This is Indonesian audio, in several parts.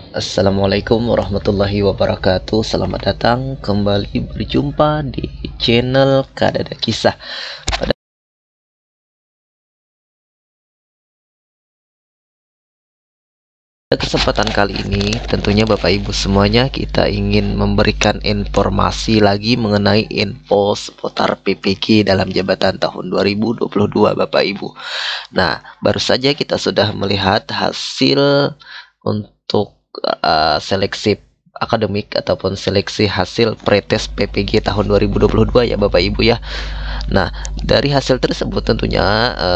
Assalamualaikum warahmatullahi wabarakatuh. Selamat datang kembali berjumpa di channel Kadada Kisah. Pada kesempatan kali ini, tentunya Bapak Ibu semuanya, kita ingin memberikan informasi lagi mengenai info seputar PPG dalam jabatan tahun 2022 Bapak Ibu. Nah, baru saja kita sudah melihat hasil untuk seleksi akademik ataupun seleksi hasil pretest PPG tahun 2022 ya Bapak Ibu ya. Nah, dari hasil tersebut tentunya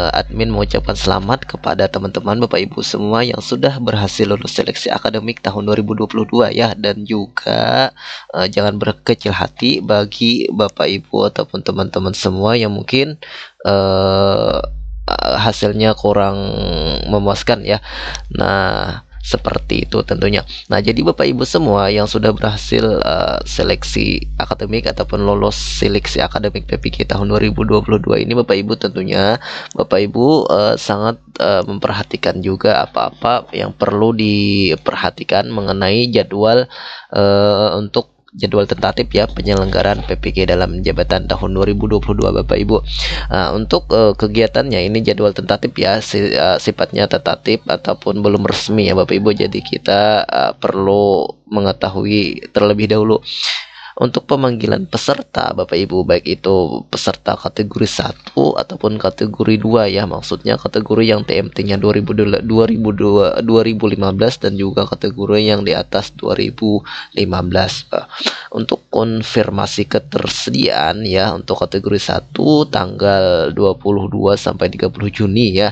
admin mengucapkan selamat kepada teman-teman Bapak Ibu semua yang sudah berhasil lulus seleksi akademik tahun 2022 ya, dan juga jangan berkecil hati bagi Bapak Ibu ataupun teman-teman semua yang mungkin hasilnya kurang memuaskan ya. Nah, seperti itu tentunya. Nah, jadi Bapak Ibu semua yang sudah berhasil seleksi akademik ataupun lolos seleksi akademik PPG tahun 2022 ini, Bapak Ibu tentunya Bapak Ibu sangat memperhatikan juga apa-apa yang perlu diperhatikan mengenai jadwal untuk jadwal tentatif ya penyelenggaraan PPG dalam jabatan tahun 2022 Bapak Ibu. Untuk kegiatannya ini jadwal tentatif ya, sifatnya tentatif ataupun belum resmi ya Bapak Ibu. Jadi kita perlu mengetahui terlebih dahulu untuk pemanggilan peserta Bapak Ibu, baik itu peserta kategori 1 ataupun kategori 2 ya, maksudnya kategori yang TMT-nya 2015 dan juga kategori yang di atas 2015. Untuk konfirmasi ketersediaan ya, untuk kategori 1 tanggal 22 sampai 30 Juni ya.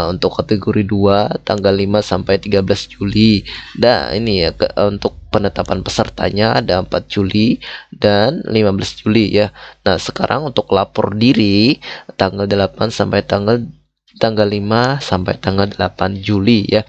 Untuk kategori 2 tanggal 5 sampai 13 Juli. Dan ini ya untuk penetapan pesertanya ada 4 Juli dan 15 Juli ya. Nah, sekarang untuk lapor diri tanggal 8 sampai tanggal 5 sampai tanggal 8 Juli ya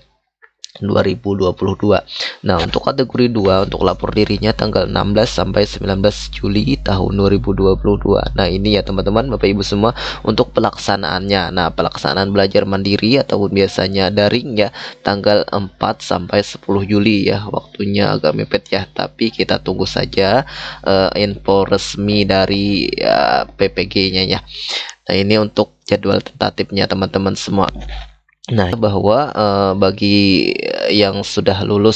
2022. Nah, untuk kategori 2 untuk lapor dirinya tanggal 16 sampai 19 Juli tahun 2022. Nah, ini ya teman-teman Bapak Ibu semua untuk pelaksanaannya. Nah, pelaksanaan belajar mandiri ataupun biasanya daring ya tanggal 4 sampai 10 Juli ya. Waktunya agak mepet ya, tapi kita tunggu saja info resmi dari PPG-nya ya. Nah, ini untuk jadwal tentatifnya teman-teman semua. Nah, bahwa bagi yang sudah lulus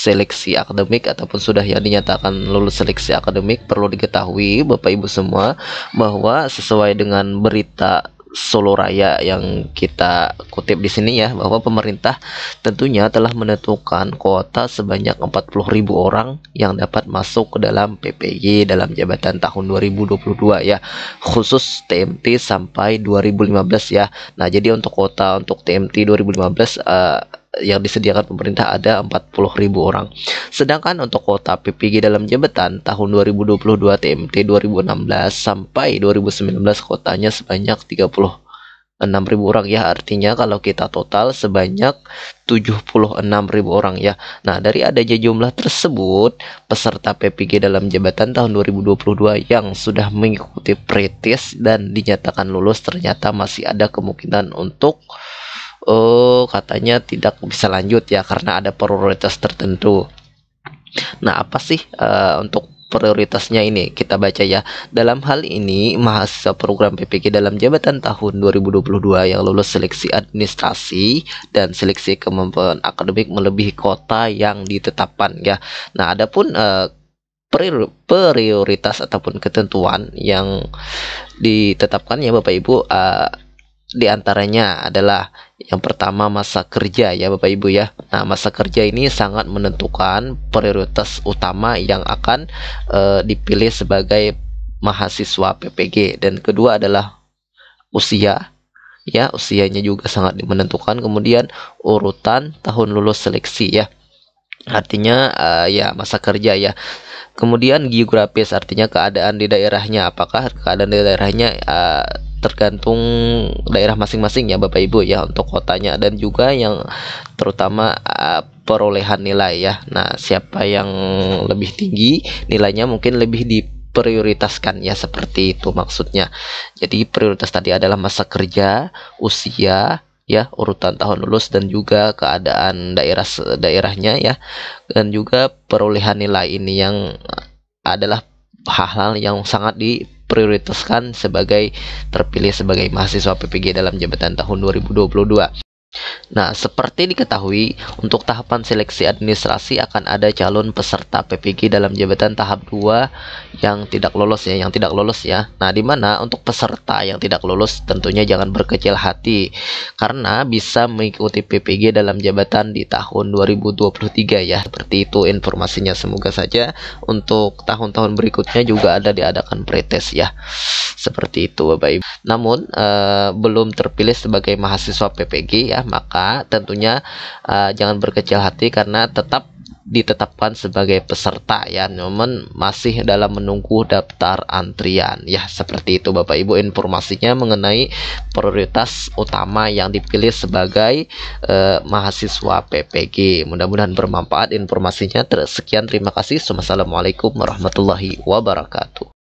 seleksi akademik ataupun sudah yang dinyatakan lulus seleksi akademik, perlu diketahui Bapak Ibu semua bahwa sesuai dengan berita Solo Raya yang kita kutip di sini ya, bahwa pemerintah tentunya telah menentukan kuota sebanyak 40.000 orang yang dapat masuk ke dalam PPG dalam jabatan tahun 2022 ya, khusus TMT sampai 2015 ya. Nah, jadi untuk kuota untuk TMT 2015 yang disediakan pemerintah ada 40.000 orang. Sedangkan untuk kuota PPG dalam jabatan tahun 2022 TMT 2016 sampai 2019 kotanya sebanyak 36.000 orang ya. Artinya kalau kita total sebanyak 76.000 orang ya. Nah, dari adanya jumlah tersebut, peserta PPG dalam jabatan tahun 2022 yang sudah mengikuti pretest dan dinyatakan lulus ternyata masih ada kemungkinan untuk katanya tidak bisa lanjut ya karena ada prioritas tertentu. Nah, apa sih untuk prioritasnya ini? Kita baca ya. Dalam hal ini, mahasiswa program PPG dalam jabatan tahun 2022 yang lulus seleksi administrasi dan seleksi kemampuan akademik melebihi kota yang ditetapkan ya. Nah, adapun prioritas ataupun ketentuan yang ditetapkan ya Bapak Ibu, di antaranya adalah yang pertama masa kerja ya Bapak Ibu ya. Nah, masa kerja ini sangat menentukan prioritas utama yang akan dipilih sebagai mahasiswa PPG. Dan kedua adalah usia ya, usianya juga sangat menentukan. Kemudian urutan tahun lulus seleksi ya, artinya ya masa kerja ya. Kemudian geografis, artinya keadaan di daerahnya, apakah keadaan di daerahnya tergantung daerah masing-masing ya Bapak Ibu ya untuk kotanya. Dan juga yang terutama perolehan nilai ya. Nah, siapa yang lebih tinggi nilainya mungkin lebih diprioritaskan ya, seperti itu maksudnya. Jadi prioritas tadi adalah masa kerja, usia ya, urutan tahun lulus dan juga keadaan daerahnya ya, dan juga perolehan nilai ini yang adalah hal-hal yang sangat diprioritaskan sebagai terpilih sebagai mahasiswa PPG dalam jabatan tahun 2022. Nah, seperti diketahui, untuk tahapan seleksi administrasi akan ada calon peserta PPG dalam jabatan tahap 2 yang tidak lolos ya, Nah, di mana untuk peserta yang tidak lolos tentunya jangan berkecil hati karena bisa mengikuti PPG dalam jabatan di tahun 2023 ya. Seperti itu informasinya. Semoga saja untuk tahun-tahun berikutnya juga ada diadakan pretest ya. Seperti itu Bapak Ibu. Namun belum terpilih sebagai mahasiswa PPG ya, maka tentunya jangan berkecil hati karena tetap ditetapkan sebagai peserta ya, namun masih dalam menunggu daftar antrian ya. Seperti itu Bapak Ibu informasinya mengenai prioritas utama yang dipilih sebagai mahasiswa PPG. Mudah-mudahan bermanfaat informasinya. Sekian, terima kasih. Wassalamualaikum warahmatullahi wabarakatuh.